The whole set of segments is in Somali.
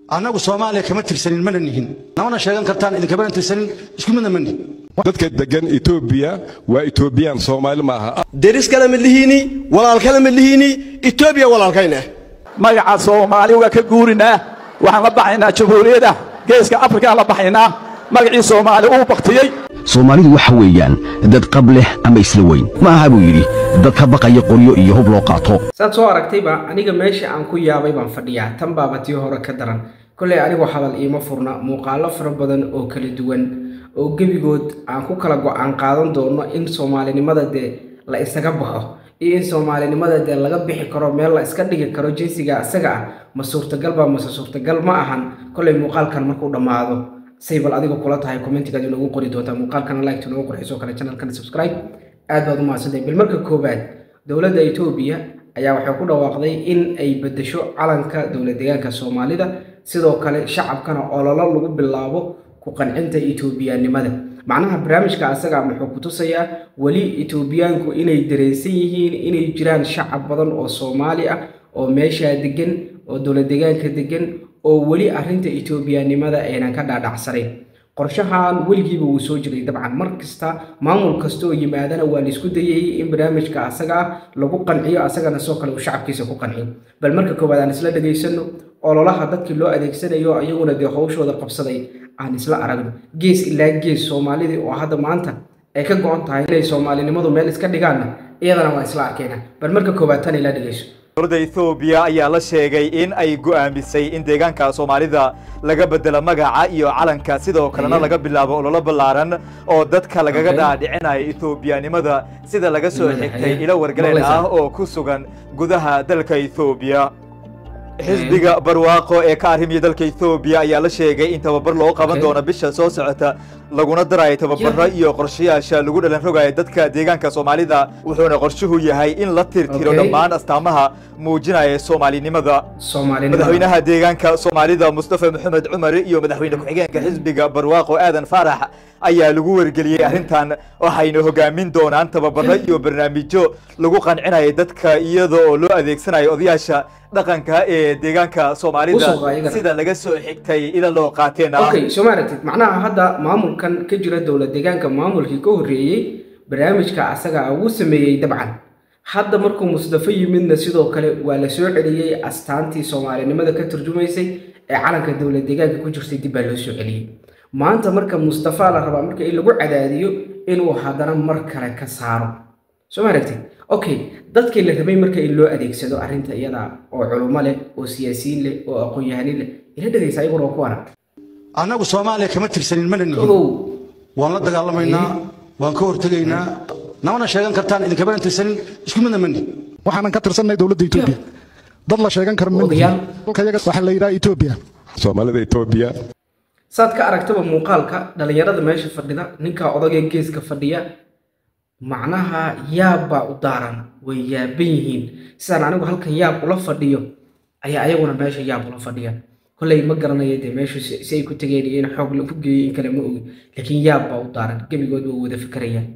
anagu Soomaaliya kama tirsanin mana nihin namana sheegan kartaan idin kama tirsanin isku midna mani dadka degan Ethiopia waa Ethiopian Soomaali maaha deris kala midlihiini walaal kala midlihiini Ethiopia walaalkayna magaca Soomaali waa ka guurinaa waxaan la baxaynaa jamhuuriyadda geeska Afrika la baxaynaa magacii Soomaali uu baqtiyay Soomaalidu waxa weeyaan dad qab leh ama isla weyn ma aha buu yiri dad ka baqaya qoryo iyo hub loo qaato saad soo aragtayba aniga meesha aan ku yaabay baan fadhiyaa tan baabatii hore ka daran kulay anigu hadal iima furna muuqaalo fara badan oo kala duwan oo gebigood aan ku kala go'aan qaadan doono in Soomaalinimada la isaga baxo iyo in Soomaalinimada laga bixi karo meel la iska dhigi karo jinsiga asaga ma suurtagal ba ma suurtagal ma ahan kulay muuqaalkan markuu dhamaado saybal adiga kula tahay commentiga inuu qori doonta muuqaalkan like to noo qorxiso kale channelkan subscribe aad baad u mahadsantahay bil marka koobaad dawladda Itoobiya ayaa waxay ku dhawaaqday in ay bedesho calanka dawlad deegaanka Soomaalida sidoo kale shacabkana ololo lagu bilaabo ku qancinta Itoobiyaanimada macnaha barnaamijka asaga wuxuu ku tusayaa wali Itoobiyaanku inay dareensan yihiin inay jiraan shacab badan oo Soomaali ah oo meesha degan oo dawlad deegaanka degan oo wali arinta Itoobiyaanimada aynan ka dhaadhacsaneyn qorshahan waligiiba uu soo jiray dabcan markasta maamul kasto oo yimaadana waa la isku dayay in barnaamijka asaga lagu qanciyo asagana soo kale uu shacabkiisa ku qanciyo bal marka koobaad aan isla dhageysano ololaha dadkii loo adeegsanayo ayaguna hawshooda qabsaday aan isla aragno gees ilaa gees Soomaalida oo hadda maanta ay ka go'an tahay inay Soomaalinimadu meel iska dhigaan iyadana waa isla arkeenaa bal marka koobaad tan ila dhageyso dawladda Itoobiya ayaa la sheegay in ay go'aamisay in deegaanka Soomaalida laga bedelo magaca iyo calanka sidoo kalena laga bilaabo ololo ballaaran oo dadka lagaga dhaadhicinayo Itoobiyaanimada sida laga soo xigtay ila wargaleen ah oo ku sugan gudaha dalka Itoobiya xisbiga barwaaqo ee ka arrimaya dalka Itoobiya ayaa la sheegay in tababar loo qaban doono bisha soo socota laguna daray tababarro iyo qorshayaasha lagu dhalan rogayo dadka deegaanka Soomaalida wuxuuna qorshuhu yahay in la tirtiro dhammaan astaamaha muujinaya Soomaalinimada madaxweynaha deegaanka Soomaalida Mustafa Maxamed Cumar iyo madaxweyne ku-xigeenka xisbiga barwaaqo Aadan Faarax ayaa lagu wargeliyay arrintan waxayna hogaamin doonaan tababarro iyo barnaamijyo lagu qancinayo dadka iyadoo loo adeegsanayo odayaasha dhaqanka ee deegaanka Soomaalida sida laga soo xigtay ila loo qaateena Soomaalida macnaha hadda maamulkan ka jira dawlad deegaanka maamulkii ka horeeyay barnaamijka asaga uu sameeyay dabcan hadda markuu Mustafa yimidna sidoo kale waa la soo celiyay astaantii Soomaalinimada ka turjumaysay ee calanka dawlad deegaanka ku jirtay dib loo soo celiyay maanta marka Mustafa la raba marka in lagu cadaadiyo inuu hadana mar kale ka saaro Soomaalida okay dadkii la rabay marka in loo adeegsado arinta iyada oo culimo leh oo siyaasiyiin leh oo aqoon-yahan leh ila dhageysa ayagoo ku waran anagu Soomaaliya kama tirsanin mana nihin waan la dagaalamaynaa waan ka hortagaynaa namana sheegan kartaan idin kama tirsanin isku midna mani waxaan ka tirsanay dawladda Itoobiya dad la sheegan karo dalkayaga waxa la yiraahdaa Itoobiya Soomaalida Itoobiya saad ka aragtaba muuqaalka dhalinyarada meesha fadhida ninka odagga geeska fadhiya macnaha yaaba u daaran way yaaban yihiin sidaan anigu halkan yaab ula fadhiyo ayaa ayaguna meesha yaab ula fadhiyaan kulay ma garanayo meesha si ay ku tageen in xoog lagu geeyay kala ma ogi laakiin yaab baa u daaran gebigood waa wada fikrayaan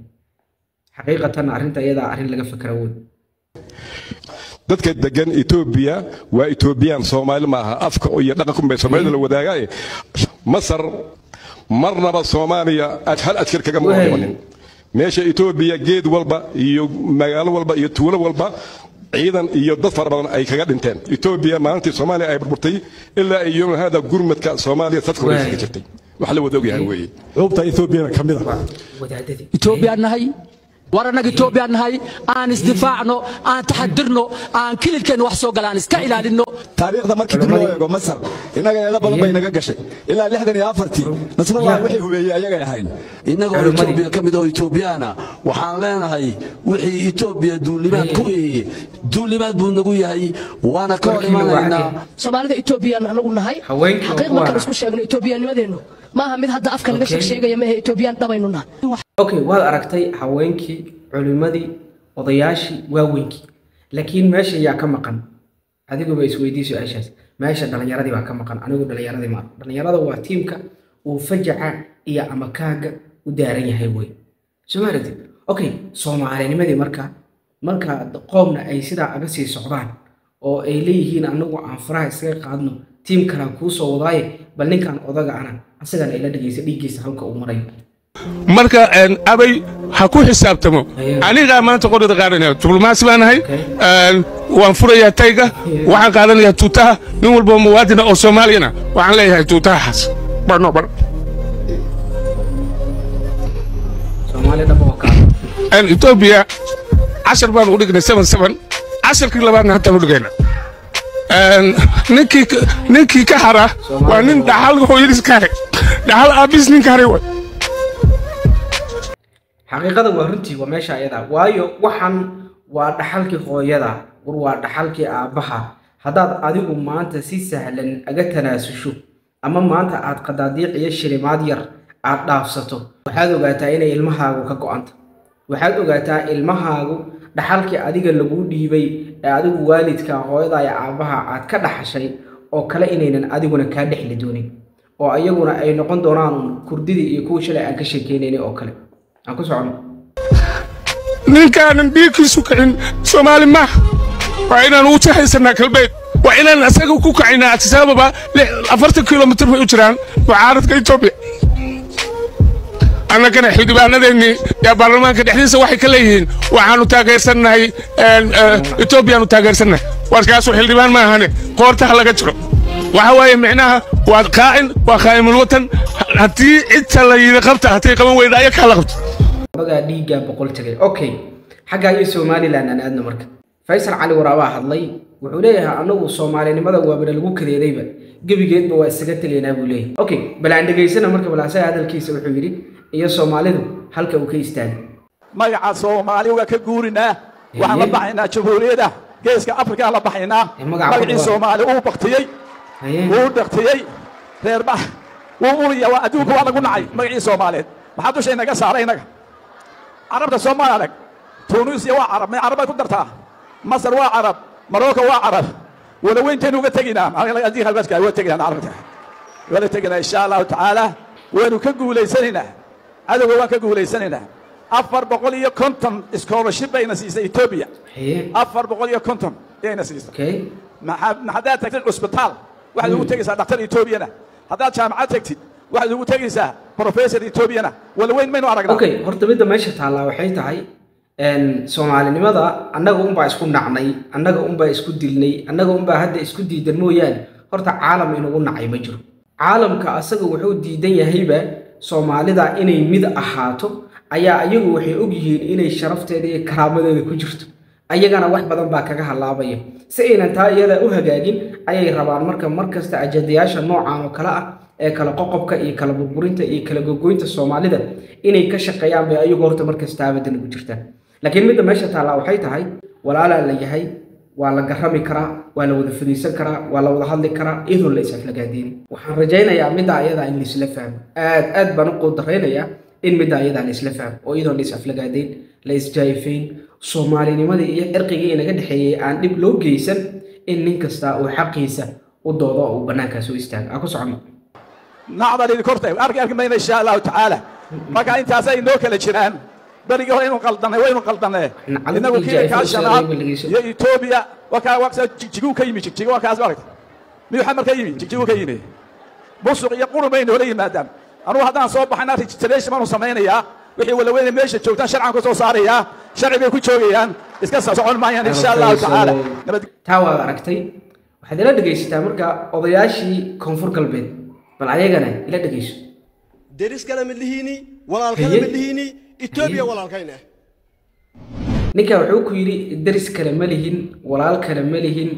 xaqiiqatan arrinta iyada arrin laga fikra weyn dadka degan Ethiopia waa Ethiopian Soomaali maaha afka iyo dhaqanka bay Soomaalida la wadaagay Masar marnaba Soomaaliya adhal adkir kaga muuqanin meesha Ethiopia geed walba iyo magaalo walba iyo tuulo walba ciidan iyo dad fara badan ay kaga dhinteen Ethiopia maalintii Soomaaliya ay burburtay ilaa ay yoom hada gurmadka Soomaaliya dadku ay ka jirtay wax la wada ogyahay weeye xubta Ethiopia kamid ah wadaadadii Ethiopia nahay warana Ethiopia nahay aan isdifaacno aan taxadirno aan kililkeen wax soo galaan iska ilaalino taariikhda markii dib loo eego Masar inaga ila badan bay naga gashay ilaa 64 nasrullah wixii hubeeyay ayaga ahayn inaga Ethiopia kamid oo Ethiopiana waxaan leenahay wixii Ethiopia duulimaad buu nagu yahay waana ka hormaanayna Soomaalida Ethiopia anagu nahay xaqiiq marka isku sheegno Ethiopianimadeenu maaha mid hadda afka laga sheegay ma Ethiopian dhabaynu nahay okay waad aragtay haweenkii culimadii odayaashii waaweynkii laakiin meesha yaa ka maqan adigu bay isweydiiso aashaas meesha dhalinyaradii baa ka maqan anigu dhalinyaradii ma dhalinyarada waa tiimka uu fajaca iyo amakaaga u daaran yahay way Soomaalida okay Soomaalinimadii marka qoomna ay sida aga sii socdaan oo ay leeyihiin anagu aan faraha iskaga qaadno tiim kalaan kuu soo wadaaye bal ninkan odaga ana asagana ila dhageysa dhiiggiisa halka uu maray marka abay ha ku xisaabtamo aniga maanta qorada qaadanaya diblomaasi baan ahay waan furayaa tayga waxaan qaadanayaa tuutaha nin walba muwaadin oo Soomaaliyana waxaan leeyahay tuutahaas barno bar Soomaalida booka Ethiopia 10 baan u dhignay 77 10kii labaadna hadda u dhigayna ninkii ka hara waa nin dhaxal hooyadiis ka haray dhaxal aabis nin ka haray xaqiiqada waa runtii waa meesha ayada waayo waxan waa dhaxalkii hooyada waa dhaxalkii aabaha hadaad adigu maanta si sahlan aga tanaasusho ama maanta aad qadaadiiq iyo shilimaad yar aad dhaafsato waxaad ogaataa inay ilmahaagu ka go'anta waxaad ogaataa ilmahaagu dhaxalkii adiga lagu dhiibay ee adigu waalidka hooyada iyo aabaha aad ka dhaxashay oo kale inaynan adiguna ka dhixli doonin oo ayaguna ay noqon doonaan kurdidii iyo kuwa shalay aan ka sheekeynayna oo kale aan ku socono ninkaan dhiigkiisu kicin Soomaali ma waa inaan u taxaysanaa kalbeed waa inaan asaga ku kacinaa sababa 40 kilomitir bay u jiraan mucaaradka Ethiopia أنا كان حدبان ذني يا برلمان كده حديث واحد كليهن وعنو تاجر سنة إثيوبيا نتاجر سنة واركاسو حدبان ما هني قارته على كتره وهواي معناها وقائن وقائم الوطن هتي إنت اللي يرقبته هتي كمان ويدايك حلقت بقى ديجا بقول تجري أوكي حاجة يسومالي لأن أنا أدنى مركب فيصل علي وراها الله وعليها أنه الصومالي لماذا هو بدل الوكر يديبه جبي جد بواسقة اللي نابوليه أوكي بل عندك جيسنا مركب ولا ساعة هذا الكيس وحويري iyo Soomaalidu halka uu ka istaagay magaca Soomaali waa ka guurinaa waxaan la baxaynaa Jamhuuriyadda Geeska Afrika la baxaynaa magaca Soomaali uu baqtiyay uu dhaqtiyay reer bah uu uriya waa adduunka waa lagu nacay magaca Soomaaliyeed maxaa dushay naga saaray inaga Arabta Soomaaliyeed Tunisia waa Arab ma Arab ku dartaa Masar waa Arab Morocco waa Arab wala weynteen uga taginaa aniga adii halbaska waa taginaa Arabta wala taginaa insha Allah ta'ala waanu ka guuleysanina عدو وان كقولي سنة أفر بقولي كنتم scholarship بين سيسة إثيوبيا أفر بقولي كنتم بين سيسة ما حدا تكتب hospital واحد يقول تجلس دكتور إثيوبيا هذا جامعة تكتب واحد يقول تجلس بروفيسور إثيوبيا ولا وين منو أرجع أوكي هرت بدأ ماشي تعالى وحيد هاي إن سومالي لماذا أنا قوم بأسكون نعني أنا قوم بأسكون دلني أنا قوم بهذا أسكون ديدنمو يعني هرت عالم إنه قلنا عي مجرو عالم كأسق وحود ديدن هيبة Soomaalida inay mid ahaato ayaa ayagu waxay og yihiin inay sharafteeda iyo karaamadeeda ku jirto ayagana wax badan baa kaga halaabaya si aynan taa iyada u hagaagin ayay rabaan markasta ajandayaasha noocan oo kala ah ee kala qoqobka iyo kala burburinta iyo kala gogoynta Soomaalida inay ka shaqeeyaan bay ayagu horta markasta abadan ugu jirtaan laakiin midda meesha taala waxay tahay walaala la yahay waa la garami karaa waa la wada fadhiisan karaa waa la wada hadli karaa iyadoo la isaflagaadeen waxaan rajaynayaa midda ayada in la isla fahmo aad baan u qodareynayaa in midda ayada la isla fahmo oo iyadoo la isaflagaadeen la isjaayfeen Soomaalinimada iyo cirqiga inaga dhaxeeyay aan dib loo geysan in nin kasta uu xaqiisa u doodo oo banaanka soo istaago aku socono nacdal idin kortay arki mayna insha Allah ta'ala marka intaas ay noo kala jiraan بريء هو إنه قلدنا وين قلدنا إنه كذا كاشنا يا إثيوبيا وكا وكا تجيبوا كيمي تجيبوا وكا أزبارك ميو حمر كيمي تجيبوا كيمي بصوا يقولوا بينه ولي مادام أنا هذا صوب حنا تجلس ما نسمعنا يا وحي ولا وين ماشي تشوفنا شرعا كوسو صاريا شرع بيكون شويان إسكاسا صعون ما يعني إن شاء الله تعالى تاوا ركتي واحد لا دقيش تامركا أضياشي كونفور قلبين بل عيقنا لا دقيش درس كلام اللي هيني ولا الكلام اللي هيني إثيوبيا ولا الكينة ninka wuxuu ku yiri daris kale ma lihin walaal kale ma lihin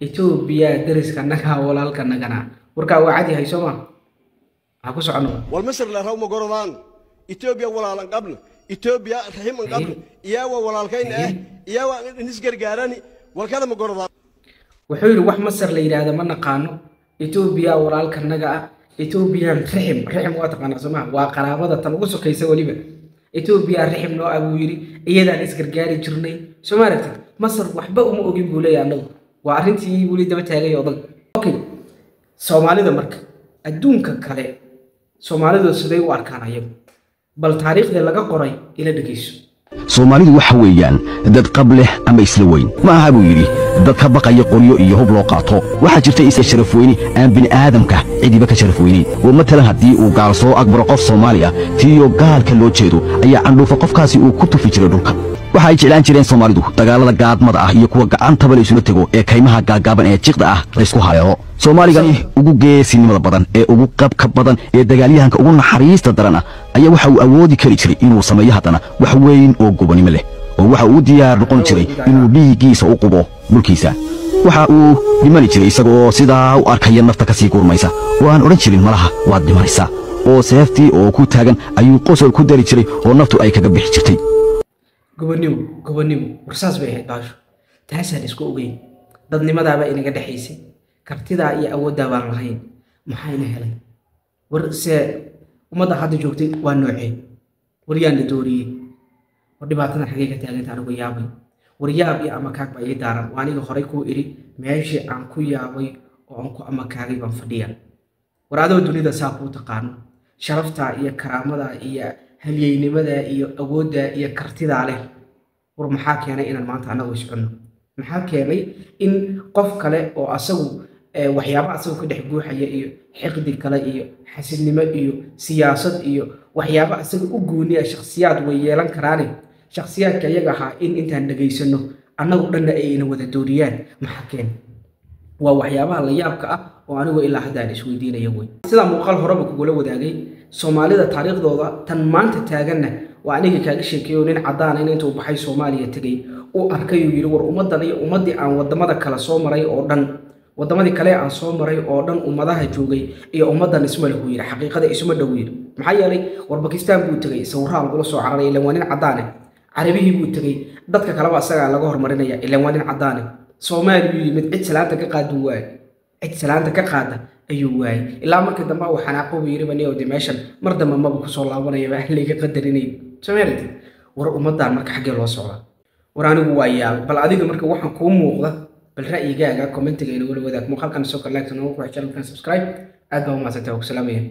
Ethiopia dariska naga walaalka nagana warka waa cadi hay Soomaa ha ku socono wal masr la raw ma gorodaan Ethiopia walaalan qabl Ethiopia rahim qabl iyawa walaalkayna iyawa nis gargaarani walkada ma gorodaan wuxuu yiri wax masr la yiraahdo ma naqaano Ethiopia walaalka naga Ethiopia rahim waa taqaana Soomaa waa qaraabada tan ugu sokaysa waliba Ethiopia rahim noo abu yiri iyadaan isgargaari jirnay Soomaaliya Masar waxba uma ogin buu leeyahay waa arintii wali daba taagay odag okay Soomaalida marka adduunka kale Soomaalidu sidee u arkaan ayagu bal taariikhda laga qoray ila dhageyso soomaalidu waxa weeyaan dad qab leh ama isla weyn ma aha buu yidhi dad ka baqaya qoryo iyo hub loo qaato waxaa jirta isa sharaf weyni aan bini aadamka cidiba ka sharaf weynin oo matalan haddii uu gaal soo agbaro qof Soomaali ah tiyo gaalka loo jeedo ayaa candhuufa qofkaasi uu ku tufi jiray dhulka waxa ay jeclaan jireen Soomaalidu dagaalada gaadmada ah iyo kuwa gacantaba la isula tago ee kaymaha gaagaaban ee jiqda ah la isku hayo Soomaaligani ugu geesinimada badan ee ugu qabka badan ee dagaalyahanka ugu naxariista daran ayaa waxa uu awoodi kari jiray inuu sameeyo hadana wax weyn oo gobanimo leh oo waxa uu diyaar noqon jiray inuu dhiigiisa u qubo dhulkiisa waxa uu dhimani jiray isagoo sidaa u arkaya nafta ka sii gurmaysa oo aan oran jirin malaha waad dhimanaysaa oo seeftii oo ku taagan ayuu qosol ku dari jiray oo naftu ay kaga bixi jirtay gobonimo warsaas bay ahayd baasho taasaan isku ogeyn dadnimadaaba inaga dhexaysay kartidaa iyo awooddaa baan lahayn maxayna helay war se ummadda hadda joogtay waa noocee war yaana dooriyey war dhibaatadan xagee ka taaganta anigu yaabay war yaab iyo amakaag baa ii daaran waa aniga horey kuu idhi meeshii aan ku yaabay oo aan ku amakaagay baan fadhiya war adoo dunida saa kuu taqaano sharaftaa iyo karaamadaa iyo halyeynimada iyo awoodda iyo kartidaa leh war maxaa keenay inaan maanta anagu iscunno maxaa keenay in qof kale oo asagu waxyaabo asagu ka dhex guuxaya iyo xiqdi kale iyo xasidnimo iyo siyaasad iyo waxyaabo asaga u gooniya shakhsiyaad way yeelan karaane shakhsiyaadka iyaga ahaa in intaan dhageysano annagu dhanna ayna wada dooriyaan maxaa keenay waa waxyaabaha la yaabka ah oo anigu ilaa hadda aan isweydiinayo wey sida muuqaal horeba kugula wadaagay Soomaalida taariikhdooda tan maanta taaganna waa aniga kaaga sheekeeyo nin cadaan in intuu baxay Soomaaliya tagay oo arkay uu yiri war ummadan iyo ummadii aan wadamada kala soo maray oo dhan wadamadii kale aan soo maray oo dhan ummadaha joogay iyo ummadan isma lahu yiri xaqiiqada isma dhaweeyay maxaa yeelay war Pakistan buu tagay sawiraan lagu soo cararay ilaa waa nin cadaan ah Carabihi buu tagay dadka kale waa asaga laga hormarinaya ilaa waa nin cadaan ah Soomaaliya yimid cid salaanta ka qaad waay cid salaanta ka qaada ayuu waay ilaa markii dambe uu xanaaqo yiri bani oo dimeeshan mar dambe ma ku soo laabanaya wax liga qadarinay Soomaaliya war ummadan marka xagee loo socdo war anigu waa yaab bal adiga marka waxaan ku muuqda bal ra'yigaaga commentiga inoo wada wadaag muuqaalkan soo kale like noo ku xirtaan subscribe aad baa u mahadsantahay salaamaya